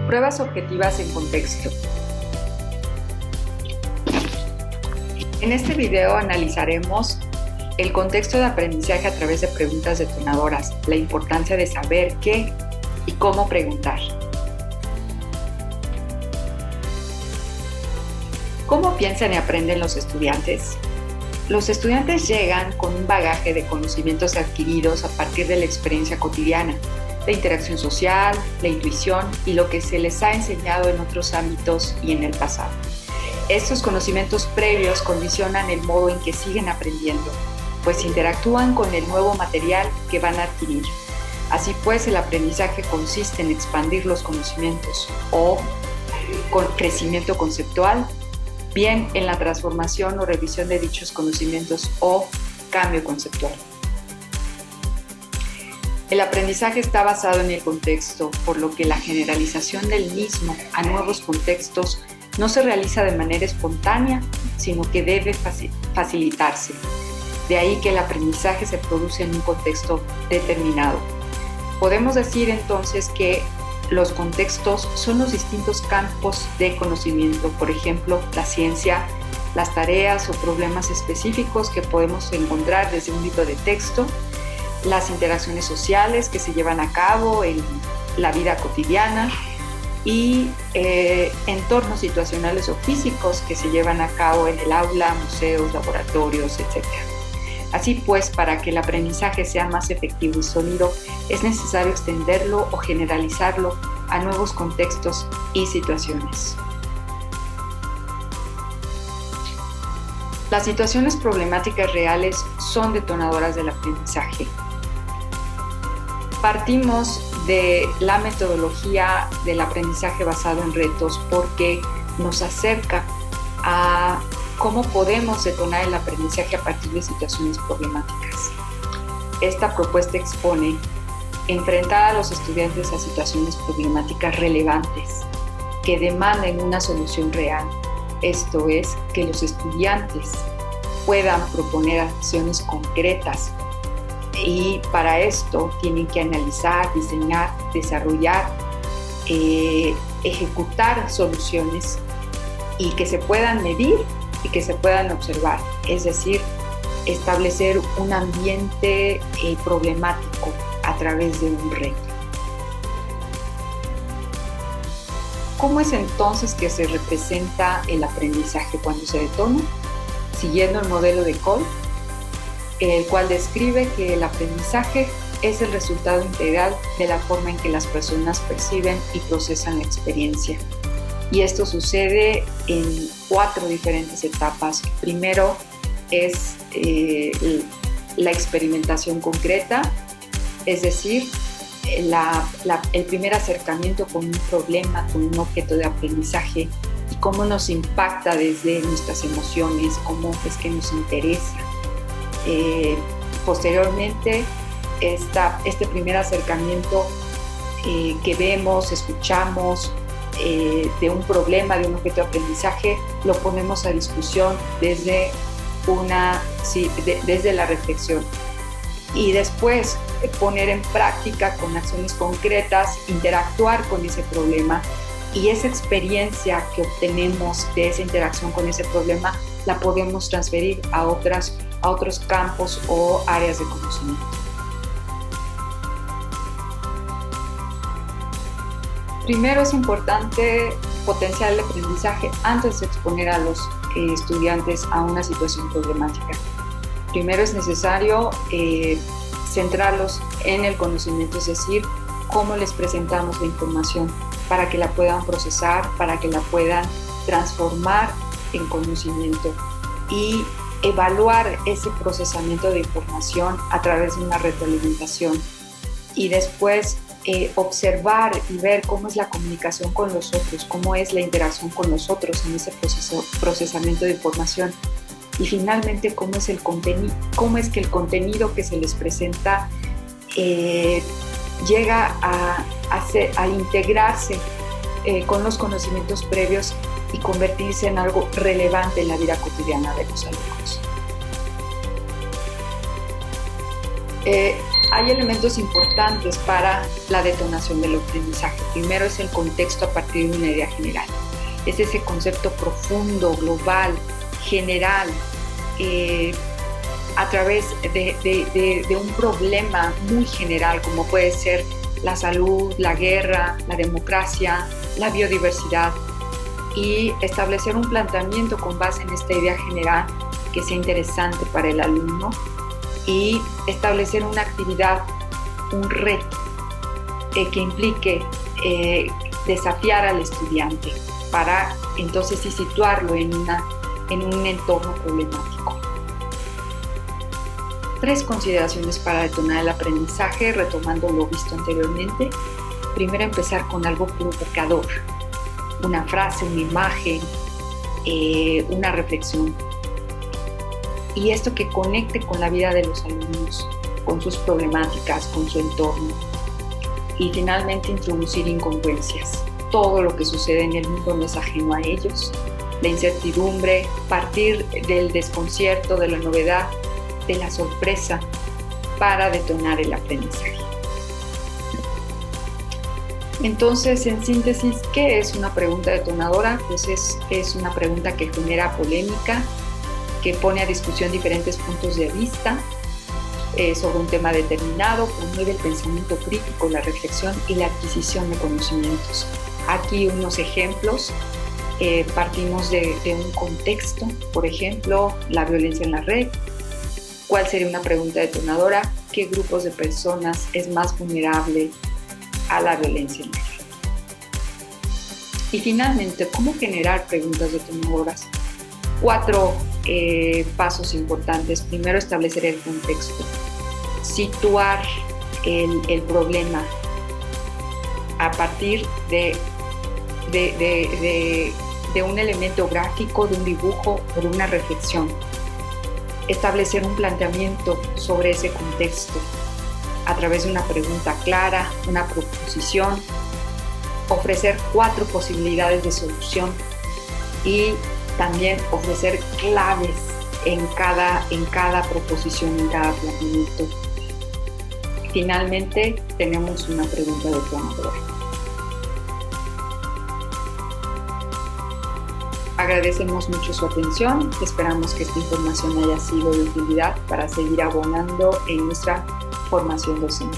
Pruebas objetivas en contexto. En este video analizaremos el contexto de aprendizaje a través de preguntas detonadoras, la importancia de saber qué y cómo preguntar. ¿Cómo piensan y aprenden los estudiantes? Los estudiantes llegan con un bagaje de conocimientos adquiridos a partir de la experiencia cotidiana, la interacción social, la intuición y lo que se les ha enseñado en otros ámbitos y en el pasado. Estos conocimientos previos condicionan el modo en que siguen aprendiendo, pues interactúan con el nuevo material que van a adquirir. Así pues, el aprendizaje consiste en expandir los conocimientos o con crecimiento conceptual, bien en la transformación o revisión de dichos conocimientos o cambio conceptual. El aprendizaje está basado en el contexto, por lo que la generalización del mismo a nuevos contextos no se realiza de manera espontánea, sino que debe facilitarse. De ahí que el aprendizaje se produce en un contexto determinado. Podemos decir entonces que los contextos son los distintos campos de conocimiento, por ejemplo, la ciencia, las tareas o problemas específicos que podemos encontrar desde un libro de texto, las interacciones sociales que se llevan a cabo en la vida cotidiana y entornos situacionales o físicos que se llevan a cabo en el aula, museos, laboratorios, etc. Así pues, para que el aprendizaje sea más efectivo y sólido, es necesario extenderlo o generalizarlo a nuevos contextos y situaciones. Las situaciones problemáticas reales son detonadoras del aprendizaje. Partimos de la metodología del aprendizaje basado en retos porque nos acerca a cómo podemos detonar el aprendizaje a partir de situaciones problemáticas. Esta propuesta expone enfrentar a los estudiantes a situaciones problemáticas relevantes que demanden una solución real. Esto es, que los estudiantes puedan proponer acciones concretas y para esto tienen que analizar, diseñar, desarrollar, ejecutar soluciones y que se puedan medir y que se puedan observar, es decir, establecer un ambiente problemático a través de un reto. ¿Cómo es entonces que se representa el aprendizaje cuando se detona? Siguiendo el modelo de Cole, el cual describe que el aprendizaje es el resultado integral de la forma en que las personas perciben y procesan la experiencia. Y esto sucede en 4 diferentes etapas. Primero es la experimentación concreta, es decir, el primer acercamiento con un problema, con un objeto de aprendizaje y cómo nos impacta desde nuestras emociones, cómo es que nos interesa. Posteriormente, este primer acercamiento que vemos, escuchamos, de un problema, de un objeto de aprendizaje, lo ponemos a discusión desde la reflexión y después poner en práctica con acciones concretas, interactuar con ese problema y esa experiencia que obtenemos de esa interacción con ese problema la podemos transferir a otros campos o áreas de conocimiento. Primero es importante potenciar el aprendizaje antes de exponer a los estudiantes a una situación problemática. Primero es necesario centrarlos en el conocimiento, es decir, cómo les presentamos la información para que la puedan procesar, para que la puedan transformar en conocimiento y evaluar ese procesamiento de información a través de una retroalimentación y después observar y ver cómo es la comunicación con los otros, cómo es la interacción con los otros en ese procesamiento de información y finalmente cómo es que el contenido que se les presenta llega a integrarse con los conocimientos previos y convertirse en algo relevante en la vida cotidiana de los alumnos. Hay elementos importantes para la detonación del aprendizaje. Primero es el contexto a partir de una idea general. Es ese concepto profundo, global, general, a través de un problema muy general, como puede ser la salud, la guerra, la democracia, la biodiversidad, y establecer un planteamiento con base en esta idea general que sea interesante para el alumno, y establecer una actividad, un reto que implique desafiar al estudiante para entonces sí situarlo en un entorno problemático. 3 consideraciones para detonar el aprendizaje, retomando lo visto anteriormente. Primero, empezar con algo provocador, una frase, una imagen, una reflexión. Y esto que conecte con la vida de los alumnos, con sus problemáticas, con su entorno. Y finalmente, introducir incongruencias. Todo lo que sucede en el mundo no es ajeno a ellos. La incertidumbre, partir del desconcierto, de la novedad, de la sorpresa, para detonar el aprendizaje. Entonces, en síntesis, ¿qué es una pregunta detonadora? Pues es una pregunta que genera polémica, que pone a discusión diferentes puntos de vista sobre un tema determinado, promueve el pensamiento crítico, la reflexión y la adquisición de conocimientos. Aquí unos ejemplos. Partimos de un contexto, por ejemplo, la violencia en la red. ¿Cuál sería una pregunta detonadora? ¿Qué grupos de personas es más vulnerable a la violencia en la red? Y finalmente, ¿cómo generar preguntas detonadoras? 4 pasos importantes. Primero, establecer el contexto, situar el problema a partir de un elemento gráfico, de un dibujo o de una reflexión. Establecer un planteamiento sobre ese contexto a través de una pregunta clara, una proposición, ofrecer 4 posibilidades de solución y también ofrecer claves en cada proposición, en cada planteamiento. Finalmente, tenemos una pregunta detonadora. Agradecemos mucho su atención. Esperamos que esta información haya sido de utilidad para seguir abonando en nuestra formación docente.